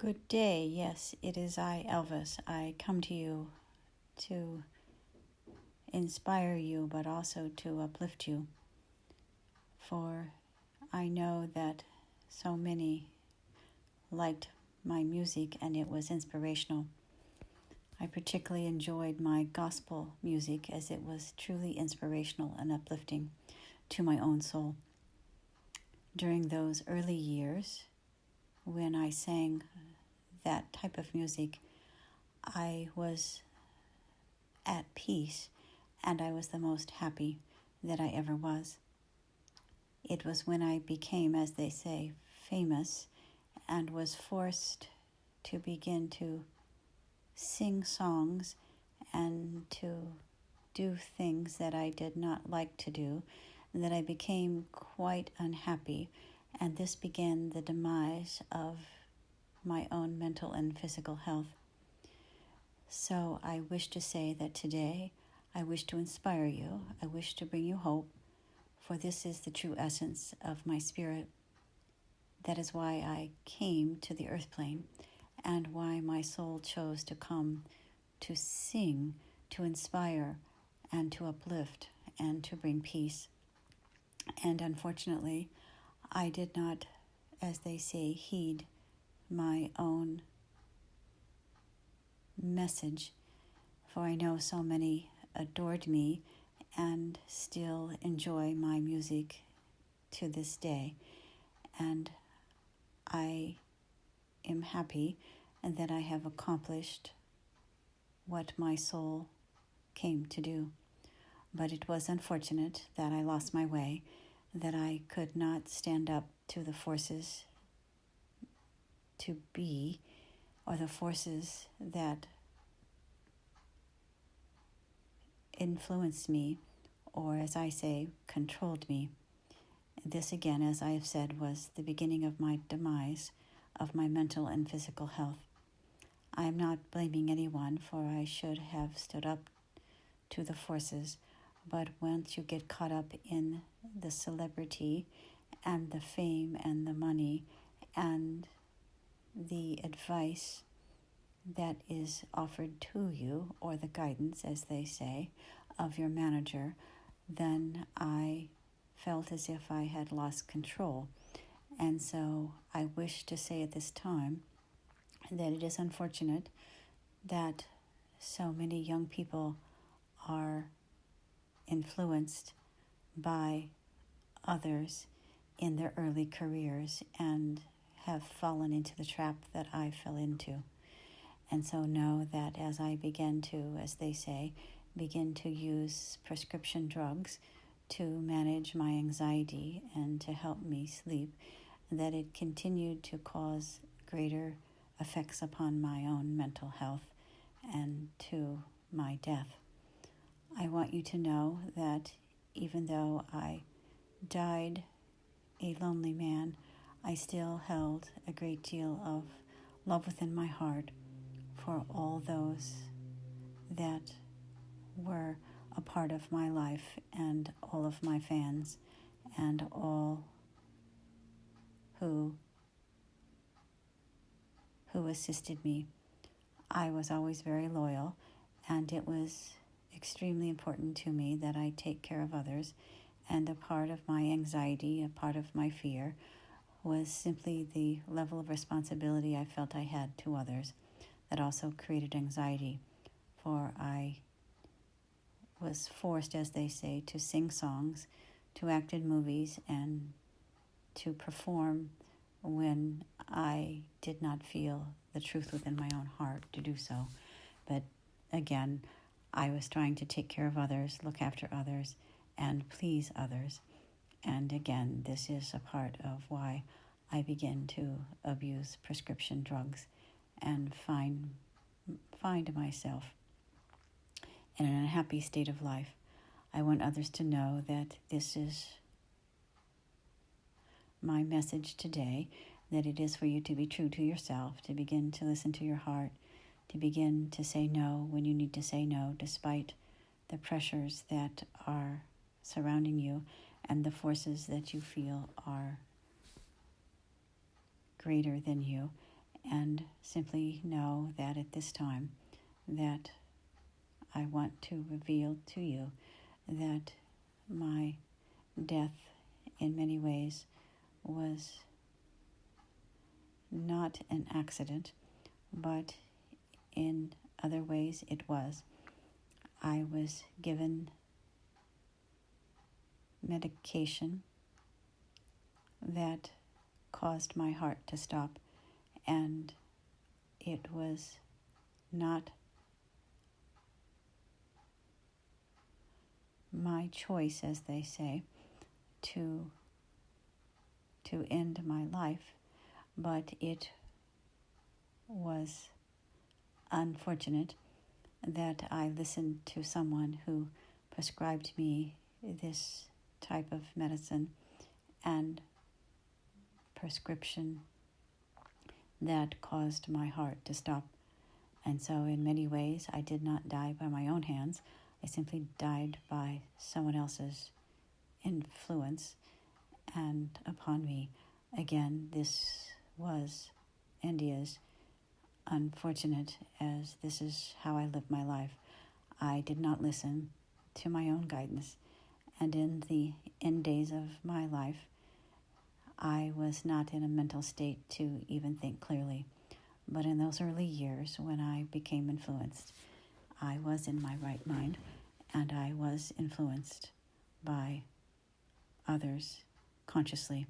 Good day. Yes, it is I, Elvis. I come to you to inspire you, but also to uplift you. For I know that so many liked my music and it was inspirational. I particularly enjoyed my gospel music as it was truly inspirational and uplifting to my own soul. During those early years, when I sang that type of music, I was at peace and I was the most happy that I ever was. It was when I became, as they say, famous and was forced to begin to sing songs and to do things that I did not like to do, that I became quite unhappy, and this began the demise of my own mental and physical health. So I wish to say that today I wish to inspire you. I wish to bring you hope, for this is the true essence of my spirit. That is why I came to the earth plane and why my soul chose to come to sing, to inspire, and to uplift, and to bring peace. And unfortunately, I did not, as they say, heed my own message, for I know so many adored me and still enjoy my music to this day. And I am happy that I have accomplished what my soul came to do. But it was unfortunate that I lost my way, that I could not stand up to the forces to be, or the forces that influenced me, or as I say, controlled me. This again, as I have said, was the beginning of my demise of my mental and physical health. I am not blaming anyone, for I should have stood up to the forces, but once you get caught up in the celebrity and the fame and the money and the advice that is offered to you, or the guidance, as they say, of your manager, then I felt as if I had lost control. And so I wish to say at this time that it is unfortunate that so many young people are influenced by others in their early careers and have fallen into the trap that I fell into. And so know that as I begin to, as they say, begin to use prescription drugs to manage my anxiety and to help me sleep, that it continued to cause greater effects upon my own mental health and to my death. I want you to know that even though I died a lonely man, I still held a great deal of love within my heart for all those that were a part of my life and all of my fans and all who assisted me. I was always very loyal, and it was extremely important to me that I take care of others, and a part of my anxiety, a part of my fear, was simply the level of responsibility I felt I had to others that also created anxiety, for I was forced, as they say, to sing songs, to act in movies, and to perform when I did not feel the truth within my own heart to do so. But again, I was trying to take care of others, look after others, and please others. And again, this is a part of why I began to abuse prescription drugs and find myself in an unhappy state of life. I want others to know that this is my message today, that it is for you to be true to yourself, to begin to listen to your heart, to begin to say no when you need to say no, despite the pressures that are surrounding you and the forces that you feel are greater than you, and simply know that at this time that I want to reveal to you that my death in many ways was not an accident, but in other ways it was. I was given medication that caused my heart to stop, and it was not my choice, as they say, to end my life, but it was unfortunate that I listened to someone who prescribed me this type of medicine and prescription that caused my heart to stop. And so in many ways, I did not die by my own hands. I simply died by someone else's influence and upon me. Again, this was and is unfortunate, as this is how I live my life. I did not listen to my own guidance, and in the end days of my life, I was not in a mental state to even think clearly. But in those early years when I became influenced, I was in my right mind, and I was influenced by others consciously.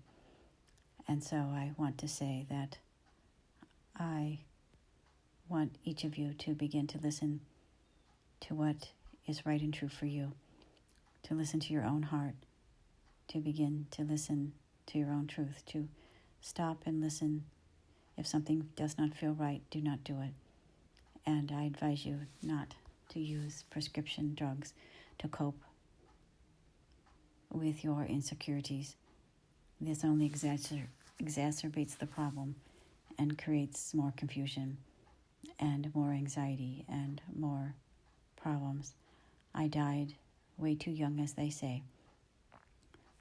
And so I want to say that I want each of you to begin to listen to what is right and true for you, to listen to your own heart, to begin to listen to your own truth, to stop and listen. If something does not feel right, do not do it. And I advise you not to use prescription drugs to cope with your insecurities. This only exacerbates the problem and creates more confusion and more anxiety and more problems. I died way too young, as they say.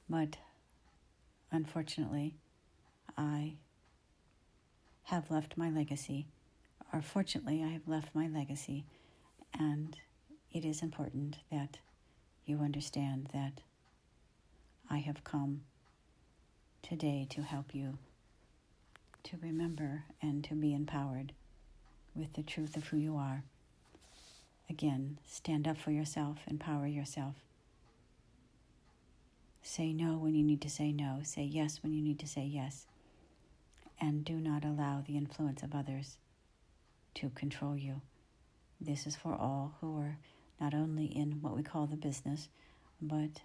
But unfortunately, I have left my legacy, or fortunately, I have left my legacy, and it is important that you understand that I have come today to help you to remember and to be empowered with the truth of who you are. Again, stand up for yourself, empower yourself. Say no when you need to say no. Say yes when you need to say yes. And do not allow the influence of others to control you. This is for all who are not only in what we call the business, but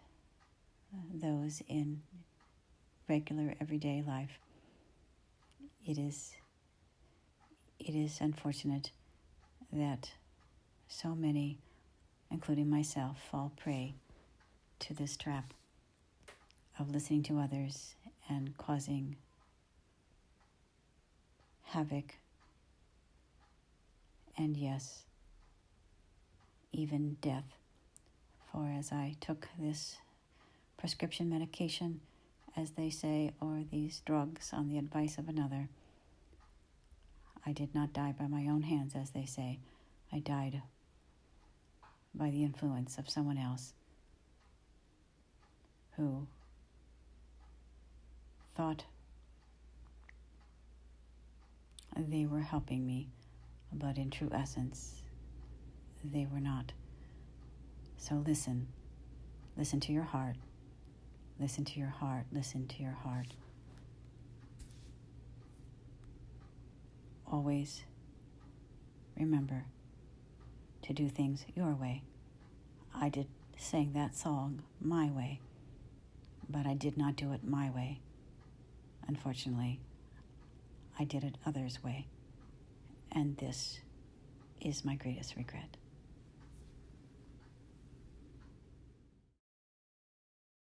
those in regular everyday life. It is unfortunate that so many, including myself, fall prey to this trap of listening to others and causing havoc, and yes, even death. For as I took this prescription medication, as they say, or these drugs on the advice of another, I did not die by my own hands, as they say. I died by the influence of someone else who thought they were helping me, but in true essence, they were not. So listen to your heart, listen to your heart, listen to your heart. Always remember to do things your way. I did sing that song my way, but I did not do it my way. Unfortunately, I did it others' way, and this is my greatest regret.